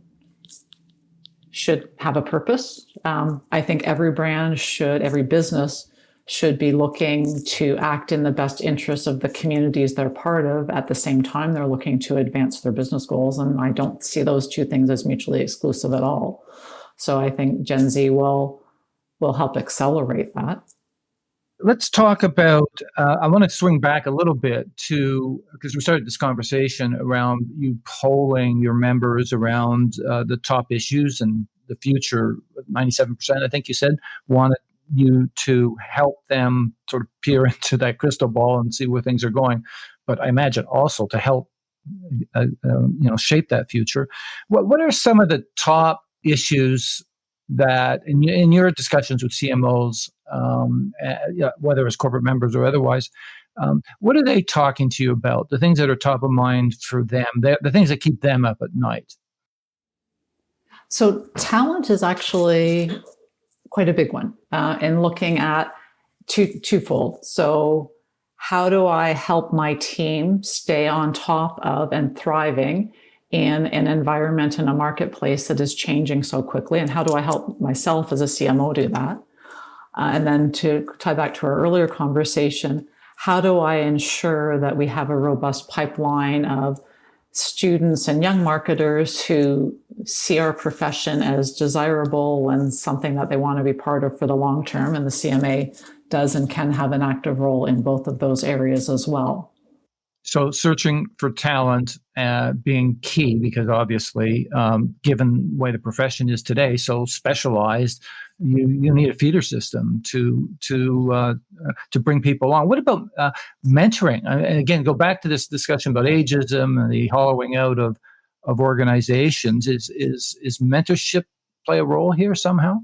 Speaker 2: should have a purpose. I think every business should be looking to act in the best interests of the communities they're part of. At the same time, they're looking to advance their business goals. And I don't see those two things as mutually exclusive at all. So I think Gen Z will help accelerate that.
Speaker 1: Let's talk about, I want to swing back a little bit because we started this conversation around you polling your members around the top issues and the future. 97%, I think you said, wanted you to help them sort of peer into that crystal ball and see where things are going. But I imagine also to help shape that future. What are some of the top issues that in your discussions with CMOs, whether it's corporate members or otherwise, what are they talking to you about? The things that are top of mind for them, the things that keep them up at night?
Speaker 2: So talent is actually quite a big one, and looking at twofold. So how do I help my team stay on top of and thriving in an environment and a marketplace that is changing so quickly? And how do I help myself as a CMO do that? And then to tie back to our earlier conversation, how do I ensure that we have a robust pipeline of students and young marketers who see our profession as desirable and something that they want to be part of for the long term? And the CMA does and can have an active role in both of those areas as well.
Speaker 1: So searching for talent being key, because obviously, given the way the profession is today, so specialized, you need a feeder system to bring people along. What about mentoring? And again, go back to this discussion about ageism and the hollowing out of organizations. Is mentorship play a role here somehow?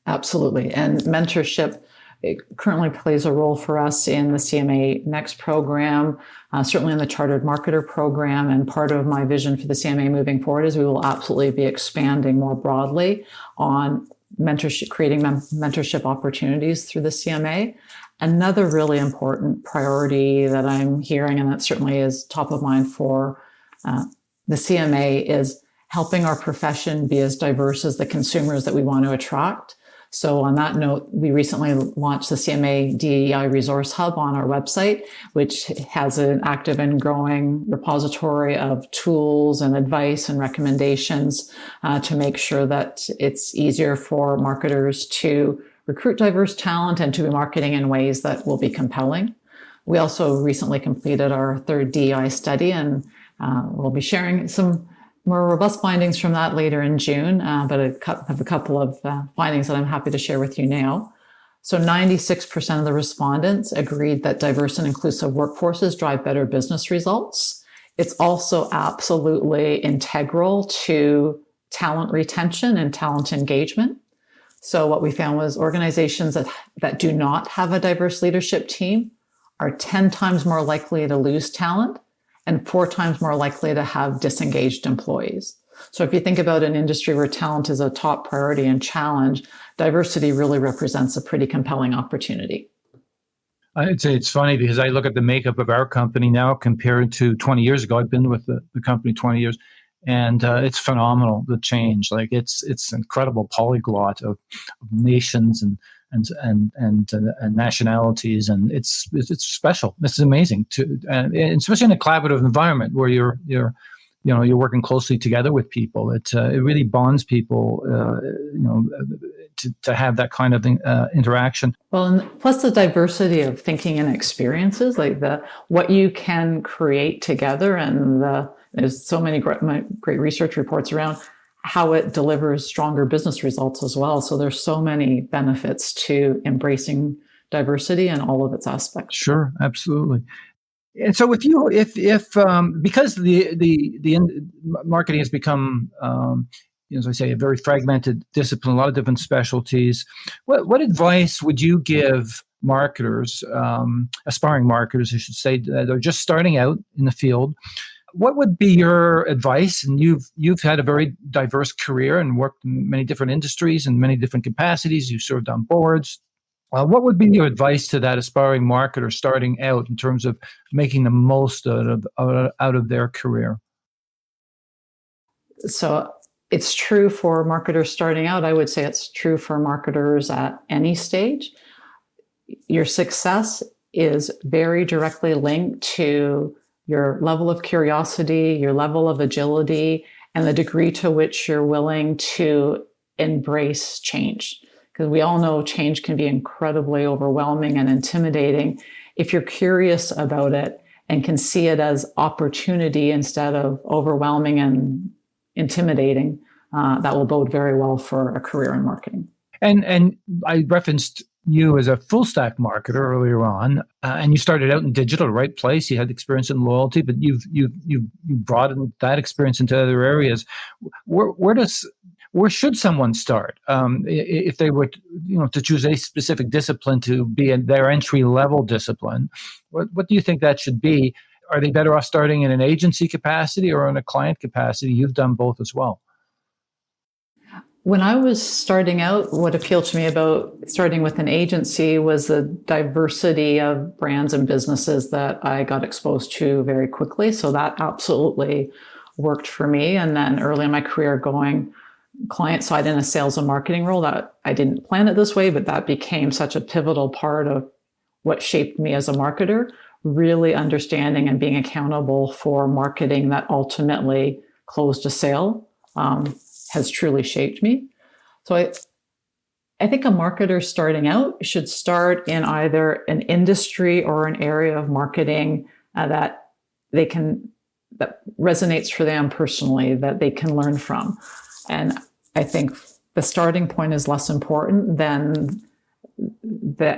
Speaker 2: Absolutely, and mentorship. It currently plays a role for us in the CMA Next program, certainly in the Chartered Marketer program. And part of my vision for the CMA moving forward is we will absolutely be expanding more broadly on mentorship, creating mentorship opportunities through the CMA. Another really important priority that I'm hearing, and that certainly is top of mind for the CMA, is helping our profession be as diverse as the consumers that we want to attract. So on that note, we recently launched the CMA DEI Resource Hub on our website, which has an active and growing repository of tools and advice and recommendations to make sure that it's easier for marketers to recruit diverse talent and to be marketing in ways that will be compelling. We also recently completed our third DEI study, and we'll be sharing some more robust findings from that later in June, but I have a couple of findings that I'm happy to share with you now. So 96% of the respondents agreed that diverse and inclusive workforces drive better business results. It's also absolutely integral to talent retention and talent engagement. So what we found was organizations that do not have a diverse leadership team are 10 times more likely to lose talent and 4 times more likely to have disengaged employees. So if you think about an industry where talent is a top priority and challenge, diversity really represents a pretty compelling opportunity.
Speaker 1: I'd say it's funny because I look at the makeup of our company now compared to 20 years ago. I've been with the company 20 years, and it's phenomenal, the change. Like it's incredible polyglot of nations and nationalities, and it's special. This is amazing and especially in a collaborative environment where you're working closely together with people. It really bonds people, to have that kind of interaction.
Speaker 2: Well, and plus the diversity of thinking and experiences, like what you can create together, and there's so many great research reports around how it delivers stronger business results as well. So there's so many benefits to embracing diversity in all of its aspects.
Speaker 1: Sure, absolutely. And so, if because the marketing has become, as I say, a very fragmented discipline, a lot of different specialties, what advice would you give marketers, aspiring marketers, I should say, that are just starting out in the field? What would be your advice? And you've had a very diverse career and worked in many different industries and many different capacities. You served on boards. What would be your advice to that aspiring marketer starting out in terms of making the most out of their career?
Speaker 2: So it's true for marketers starting out. I would say it's true for marketers at any stage. Your success is very directly linked to your level of curiosity, your level of agility, and the degree to which you're willing to embrace change. Because we all know change can be incredibly overwhelming and intimidating. If you're curious about it and can see it as opportunity instead of overwhelming and intimidating, that will bode very well for a career in marketing.
Speaker 1: And I referenced you as a full stack marketer earlier on, and you started out in digital, right place. You had experience in loyalty, but you've broadened that experience into other areas. Where should someone start if they were, to choose a specific discipline to be in their entry level discipline? What do you think that should be? Are they better off starting in an agency capacity or in a client capacity? You've done both as well.
Speaker 2: When I was starting out, what appealed to me about starting with an agency was the diversity of brands and businesses that I got exposed to very quickly. So that absolutely worked for me. And then early in my career, going client side in a sales and marketing role, that I didn't plan it this way, but that became such a pivotal part of what shaped me as a marketer, really understanding and being accountable for marketing that ultimately closed a sale. Has truly shaped me. So I think a marketer starting out should start in either an industry or an area of marketing that resonates for them personally, that they can learn from. And I think the starting point is less important than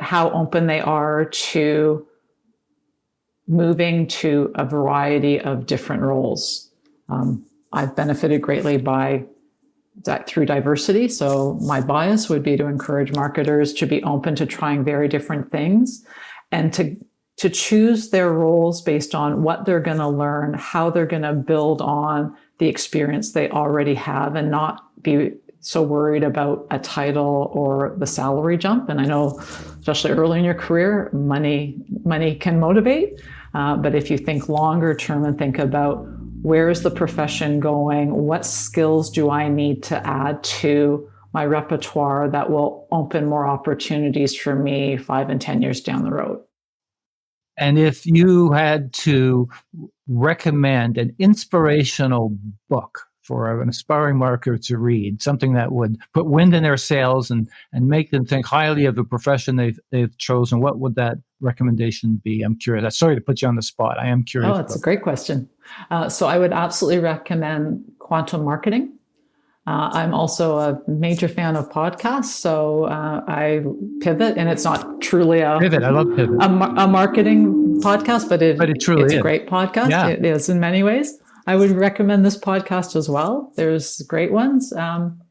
Speaker 2: how open they are to moving to a variety of different roles. I've benefited greatly through diversity. So my bias would be to encourage marketers to be open to trying very different things and to choose their roles based on what they're going to learn, how they're going to build on the experience they already have, and not be so worried about a title or the salary jump. And I know, especially early in your career, money can motivate. But if you think longer term and think about where is the profession going, what skills do I need to add to my repertoire that will open more opportunities for me 5 and 10 years down the road.
Speaker 1: And if you had to recommend an inspirational book for an aspiring marketer to read, something that would put wind in their sails and make them think highly of the profession they've chosen, what would that recommendation be? I'm curious. Sorry to put you on the spot. I am curious.
Speaker 2: Oh, it's a great question. So I would absolutely recommend Quantum Marketing I'm also a major fan of podcasts, so I pivot, and it's not truly
Speaker 1: Pivot. I love Pivot.
Speaker 2: a marketing podcast, but
Speaker 1: it truly
Speaker 2: it's
Speaker 1: is
Speaker 2: a great podcast.
Speaker 1: Yeah.
Speaker 2: It is in many ways. I would recommend this podcast as well. There's great ones.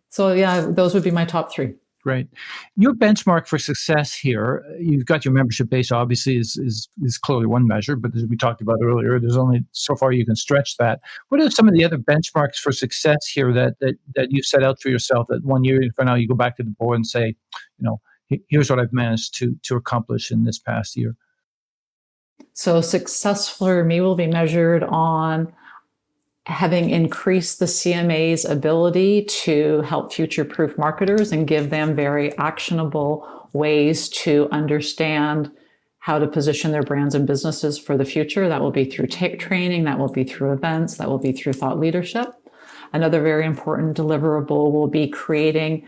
Speaker 2: So yeah, those would be my top three.
Speaker 1: Great. Your benchmark for success here, you've got your membership base, obviously, is clearly one measure, but as we talked about earlier, there's only so far you can stretch that. What are some of the other benchmarks for success here that you've set out for yourself, that 1 year from now you go back to the board and say, here's what I've managed to accomplish in this past year?
Speaker 2: So success for me will be measured on having increased the CMA's ability to help future-proof marketers and give them very actionable ways to understand how to position their brands and businesses for the future. That will be through training, that will be through events, that will be through thought leadership. Another very important deliverable will be creating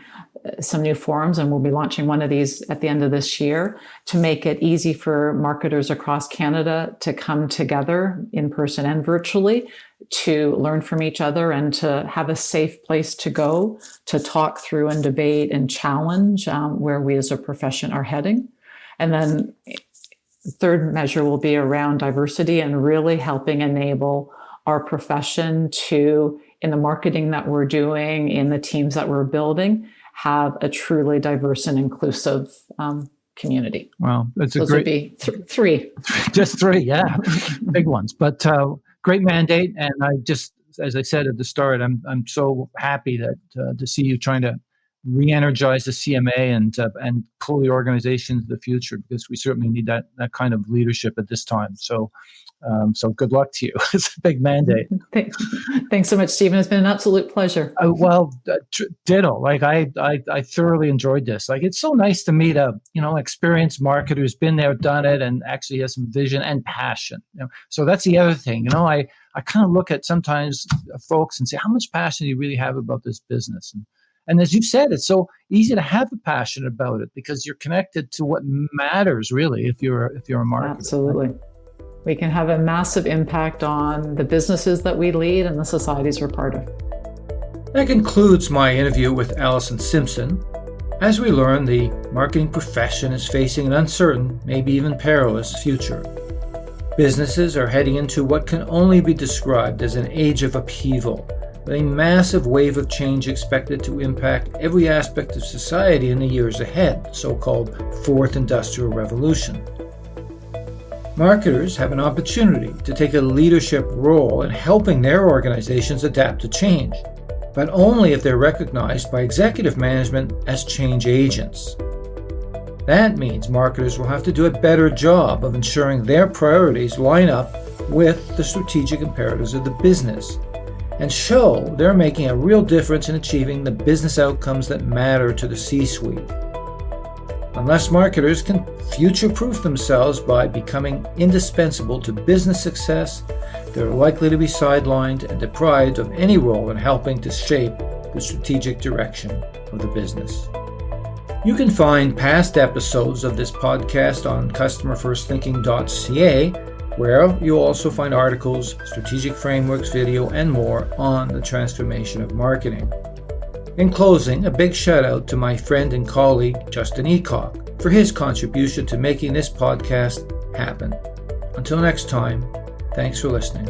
Speaker 2: some new forums, and we'll be launching one of these at the end of this year to make it easy for marketers across Canada to come together in person and virtually to learn from each other and to have a safe place to go to talk through and debate and challenge where we as a profession are heading. And then the third measure will be around diversity and really helping enable our profession to, in the marketing that we're doing, in the teams that we're building, have a truly diverse and inclusive community.
Speaker 1: Wow, that's
Speaker 2: Those would be three.
Speaker 1: Just three, yeah, big ones. But great mandate, and I just, as I said at the start, I'm so happy that to see you trying to re-energize the CMA and pull the organization into the future, because we certainly need that kind of leadership at this time. So good luck to you. It's a big mandate.
Speaker 2: Thanks so much, Stephen. It's been an absolute pleasure.
Speaker 1: Ditto. Like I thoroughly enjoyed this. Like, it's so nice to meet a experienced marketer who's been there, done it, and actually has some vision and passion. So that's the other thing. I kind of look at sometimes folks and say, how much passion do you really have about this business? And as you said, it's so easy to have a passion about it because you're connected to what matters, really, if you're a marketer.
Speaker 2: Absolutely. We can have a massive impact on the businesses that we lead and the societies we're part of.
Speaker 1: That concludes my interview with Alison Simpson. As we learn, the marketing profession is facing an uncertain, maybe even perilous future. Businesses are heading into what can only be described as an age of upheaval, with a massive wave of change expected to impact every aspect of society in the years ahead, the so-called Fourth Industrial Revolution. Marketers have an opportunity to take a leadership role in helping their organizations adapt to change, but only if they're recognized by executive management as change agents. That means marketers will have to do a better job of ensuring their priorities line up with the strategic imperatives of the business, and show they're making a real difference in achieving the business outcomes that matter to the C-suite. Unless marketers can future-proof themselves by becoming indispensable to business success, they're likely to be sidelined and deprived of any role in helping to shape the strategic direction of the business. You can find past episodes of this podcast on customerfirstthinking.ca, where you'll also find articles, strategic frameworks, video, and more on the transformation of marketing. In closing, a big shout out to my friend and colleague, Justin Eacock, for his contribution to making this podcast happen. Until next time, thanks for listening.